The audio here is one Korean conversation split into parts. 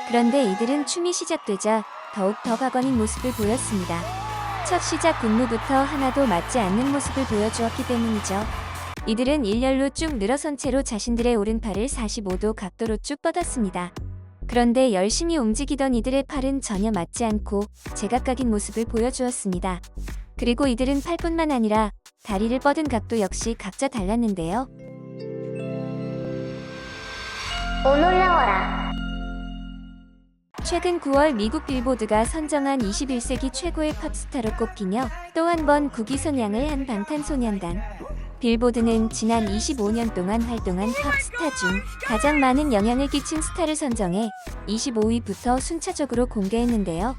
그런데 이들은 춤이 시작되자 더욱 더 객관인 모습을 보였습니다. 첫 시작 군무부터 하나도 맞지 않는 모습을 보여주었기 때문이죠. 이들은 일렬로 쭉 늘어선 채로 자신들의 오른팔을 45도 각도로 쭉 뻗었습니다. 그런데 열심히 움직이던 이들의 팔은 전혀 맞지 않고 제각각인 모습을 보여주었습니다. 그리고 이들은 팔뿐만 아니라 다리를 뻗은 각도 역시 각자 달랐는데요. 오 놀라워라. 최근 9월 미국 빌보드가 선정한 21세기 최고의 팝스타로 꼽히며 또 한 번 국위선양을 한 방탄소년단. 빌보드는 지난 25년 동안 활동한 팝스타 중 가장 많은 영향을 끼친 스타를 선정해 25위부터 순차적으로 공개했는데요.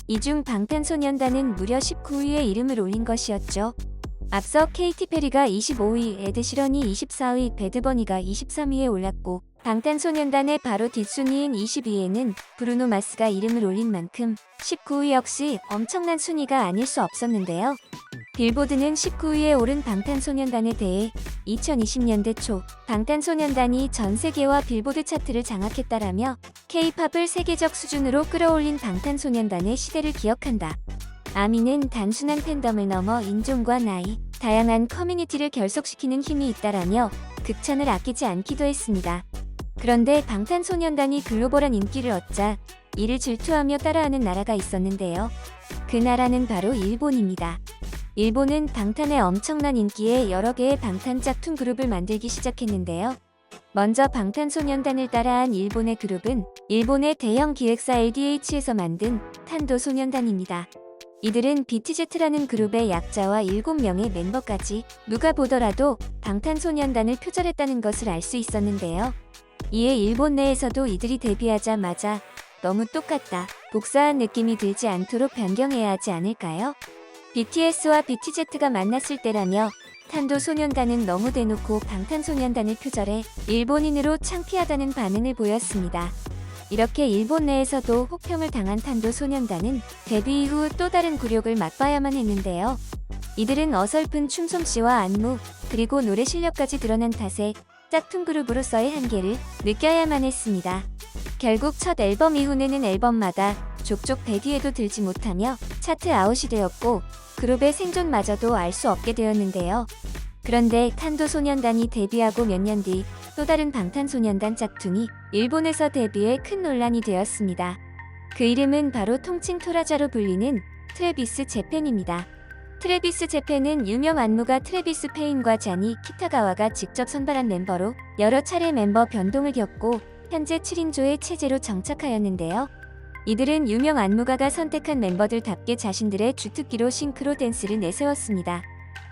이 중 방탄소년단은 무려 19위에 이름을 올린 것이었죠. 앞서 케이티 페리가 25위, 에드시런이 24위, 배드버니가 23위에 올랐고 방탄소년단의 바로 뒷순위인 20위에는 브루노 마스가 이름을 올린 만큼 19위 역시 엄청난 순위가 아닐 수 없었는데요. 빌보드는 19위에 오른 방탄소년단에 대해 2020년대 초 방탄소년단이 전 세계와 빌보드 차트를 장악했다라며 K-팝을 세계적 수준으로 끌어올린 방탄소년단의 시대를 기억한다. 아미는 단순한 팬덤을 넘어 인종과 나이, 다양한 커뮤니티를 결속시키는 힘이 있다라며 극찬을 아끼지 않기도 했습니다. 그런데 방탄소년단이 글로벌한 인기를 얻자 이를 질투하며 따라하는 나라가 있었는데요. 그 나라는 바로 일본입니다. 일본은 방탄의 엄청난 인기에 여러 개의 방탄 짝퉁 그룹을 만들기 시작했는데요. 먼저 방탄소년단을 따라한 일본의 그룹은 일본의 대형 기획사 LDH에서 만든 탄도소년단입니다. 이들은 BTZ라는 그룹의 약자와 7명의 멤버까지 누가 보더라도 방탄소년단을 표절했다는 것을 알 수 있었는데요. 이에 일본 내에서도 이들이 데뷔하자마자 너무 똑같다, 복사한 느낌이 들지 않도록 변경해야 하지 않을까요? BTS와 BTZ가 만났을 때라며 탄도소년단은 너무 대놓고 방탄소년단을 표절해 일본인으로 창피하다는 반응을 보였습니다. 이렇게 일본 내에서도 혹평을 당한 탄도소년단은 데뷔 이후 또 다른 굴욕을 맛봐야만 했는데요. 이들은 어설픈 춤솜씨와 안무, 그리고 노래 실력까지 드러난 탓에 짝퉁 그룹으로서의 한계를 느껴야만 했습니다. 결국 첫 앨범 이후 내는 앨범마다 족족 100위에도 들지 못하며 차트 아웃이 되었고 그룹의 생존마저도 알 수 없게 되었는데요. 그런데 탄도소년단이 데뷔하고 몇 년 뒤 또 다른 방탄소년단 짝퉁이 일본에서 데뷔해 큰 논란이 되었습니다. 그 이름은 바로 통칭 토라자로 불리는 트래비스 제팬입니다. 트래비스 제팬은 유명 안무가 트래비스 페인과 자니 키타가와가 직접 선발한 멤버로 여러 차례 멤버 변동을 겪고 현재 7인조의 체제로 정착하였는데요. 이들은 유명 안무가가 선택한 멤버들답게 자신들의 주특기로 싱크로 댄스를 내세웠습니다.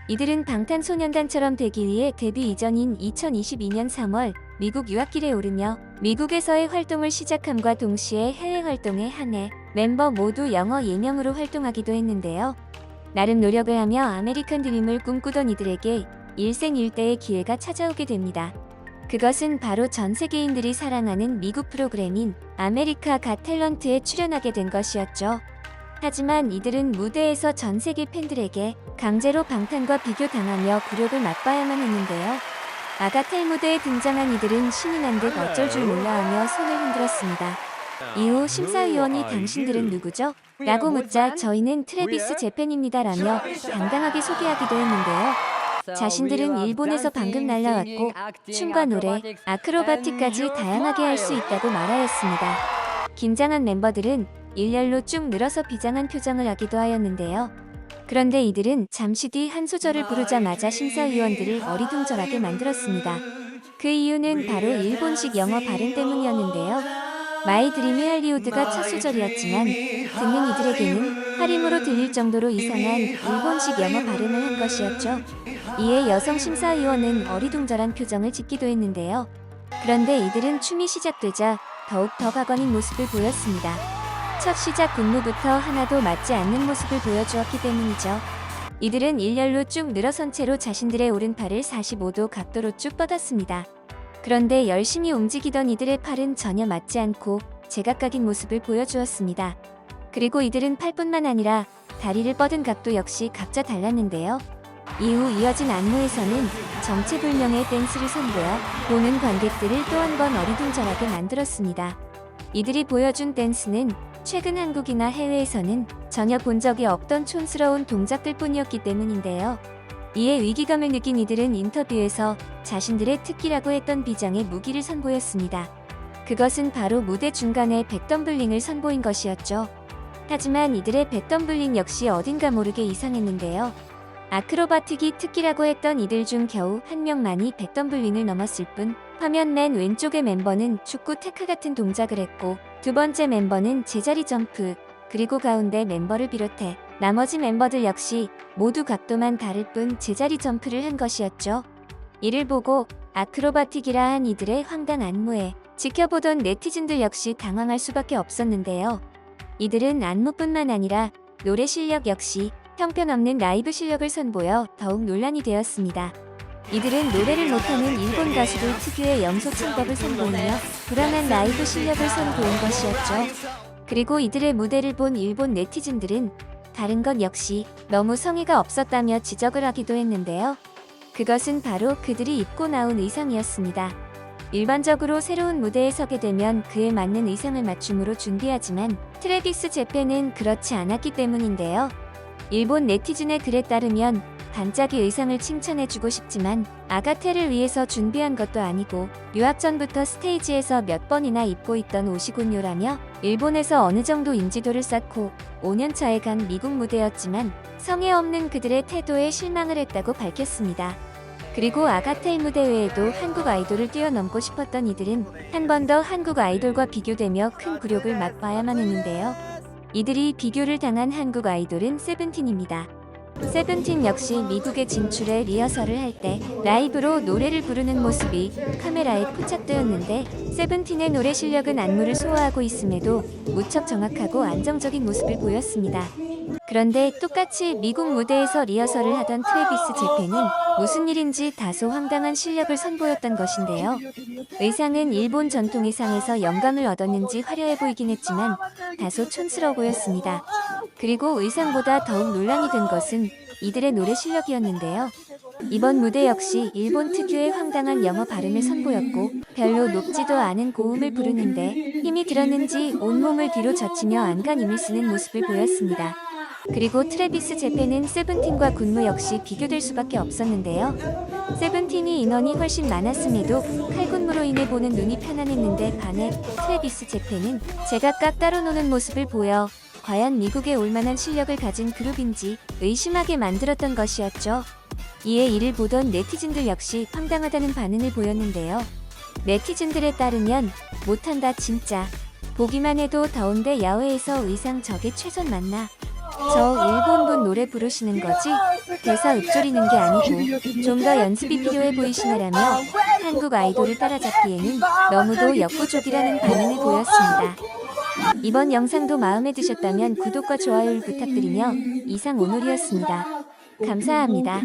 이들은 방탄소년단처럼 되기 위해 데뷔 이전인 2022년 3월 미국 유학길에 오르며 미국에서의 활동을 시작함과 동시에 해외 활동에 한해 멤버 모두 영어 예명으로 활동하기도 했는데요. 나름 노력을 하며 아메리칸 드림을 꿈꾸던 이들에게 일생일대의 기회가 찾아오게 됩니다. 그것은 바로 전 세계인들이 사랑하는 미국 프로그램인 아메리카 갓 탤런트에 출연하게 된 것이었죠. 하지만 이들은 무대에서 전 세계 팬들에게 강제로 방탄과 비교당하며 굴욕을 맛봐야만 했는데요. 아가텔 무대에 등장한 이들은 신이 난 듯 어쩔 줄 몰라하며 손을 흔들었습니다. 이후 심사위원이 당신들은 누구죠? 라고 묻자 저희는 트래비스 제팬입니다라며 당당하게 소개하기도 했는데요. 자신들은 일본에서 방금 날라왔고 춤과 노래, 아크로바틱까지 다양하게 할 수 있다고 말하였습니다. 긴장한 멤버들은 일렬로 쭉 늘어서 비장한 표정을 하기도 하였는데요. 그런데 이들은 잠시 뒤 한 소절을 부르자마자 심사위원들을 어리둥절하게 만들었습니다. 그 이유는 바로 일본식 영어 발음 때문이었는데요. 마이 드림이 할리우드가 첫 소절이었지만 듣는 이들에게는 할음으로 들릴 정도로 이상한 일본식 영어 발음을 한 것이었죠. 이에 여성 심사위원은 어리둥절한 표정을 짓기도 했는데요. 그런데 이들은 춤이 시작되자 더욱 더 객관인 모습을 보였습니다. 첫 시작 군무부터 하나도 맞지 않는 모습을 보여주었기 때문이죠. 이들은 일렬로 쭉 늘어선 채로 자신들의 오른팔을 45도 각도로 쭉 뻗었습니다. 그런데 열심히 움직이던 이들의 팔은 전혀 맞지 않고 제각각인 모습을 보여주었습니다. 그리고 이들은 팔뿐만 아니라 다리를 뻗은 각도 역시 각자 달랐는데요. 이후 이어진 안무에서는 정체불명의 댄스를 선보여 보는 관객들을 또 한 번 어리둥절하게 만들었습니다. 이들이 보여준 댄스는 최근 한국이나 해외에서는 전혀 본 적이 없던 촌스러운 동작들 뿐이었기 때문인데요. 이에 위기감을 느낀 이들은 인터뷰에서 자신들의 특기라고 했던 비장의 무기를 선보였습니다. 그것은 바로 무대 중간에 백덤블링을 선보인 것이었죠. 하지만 이들의 백덤블링 역시 어딘가 모르게 이상했는데요. 아크로바틱이 특기라고 했던 이들 중 겨우 한 명만이 백덤블링을 넘었을 뿐, 화면 맨 왼쪽의 멤버는 축구 태클 같은 동작을 했고, 두 번째 멤버는 제자리 점프, 그리고 가운데 멤버를 비롯해 나머지 멤버들 역시 모두 각도만 다를 뿐 제자리 점프를 한 것이었죠. 이를 보고 아크로바틱이라 한 이들의 황당 안무에 지켜보던 네티즌들 역시 당황할 수밖에 없었는데요. 이들은 안무뿐만 아니라 노래 실력 역시 형편없는 라이브 실력을 선보여 더욱 논란이 되었습니다. 이들은 노래를 못하는 일본 가수들 특유의 염소 창법을 선보이며 불안한 라이브 실력을 선보인 것이었죠. 그리고 이들의 무대를 본 일본 네티즌들은 다른 것 역시 너무 성의가 없었다며 지적을 하기도 했는데요. 그것은 바로 그들이 입고 나온 의상이었습니다. 일반적으로 새로운 무대에 서게 되면 그에 맞는 의상을 맞춤으로 준비하지만 트래비스 제페는 그렇지 않았기 때문인데요. 일본 네티즌의 글에 따르면 반짝이 의상을 칭찬해주고 싶지만 아가테를 위해서 준비한 것도 아니고 유학 전부터 스테이지에서 몇 번이나 입고 있던 옷이군요라며 일본에서 어느 정도 인지도를 쌓고 5년차에 간 미국 무대였지만 성의 없는 그들의 태도에 실망을 했다고 밝혔습니다. 그리고 아가테의 무대 외에도 한국 아이돌을 뛰어넘고 싶었던 이들은 한 번 더 한국 아이돌과 비교되며 큰 굴욕을 맛봐야만 했는데요. 이들이 비교를 당한 한국 아이돌은 세븐틴입니다. 세븐틴 역시 미국에 진출해 리허설을 할 때 라이브로 노래를 부르는 모습이 카메라에 포착되었는데 세븐틴의 노래 실력은 안무를 소화하고 있음에도 무척 정확하고 안정적인 모습을 보였습니다. 그런데 똑같이 미국 무대에서 리허설을 하던 트래비스 제페는 무슨 일인지 다소 황당한 실력을 선보였던 것인데요. 의상은 일본 전통 의상에서 영감을 얻었는지 화려해 보이긴 했지만 다소 촌스러워 보였습니다. 그리고 의상보다 더욱 논란이 된 것은 이들의 노래 실력이었는데요. 이번 무대 역시 일본 특유의 황당한 영어 발음을 선보였고 별로 높지도 않은 고음을 부르는데 힘이 들었는지 온몸을 뒤로 젖히며 안간힘을 쓰는 모습을 보였습니다. 그리고 트래비스 제페는 세븐틴과 군무 역시 비교될 수밖에 없었는데요. 세븐틴이 인원이 훨씬 많았음에도 칼군무로 인해 보는 눈이 편안했는데 반해 트래비스 제페는 제각각 따로 노는 모습을 보여 과연 미국에 올만한 실력을 가진 그룹인지 의심하게 만들었던 것이었죠. 이에 이를 보던 네티즌들 역시 황당하다는 반응을 보였는데요. 네티즌들에 따르면 못한다 진짜. 보기만 해도 더운데 야외에서 의상 저게 최선 맞나? 저 일본분 노래 부르시는 거지? 대사 읊조리는 게 아니고 좀 더 연습이 필요해 보이시네라며 한국 아이돌을 따라잡기에는 너무도 역부족이라는 반응을 보였습니다. 이번 영상도 마음에 드셨다면 구독과 좋아요를 부탁드리며 이상 오늘이었습니다. 감사합니다.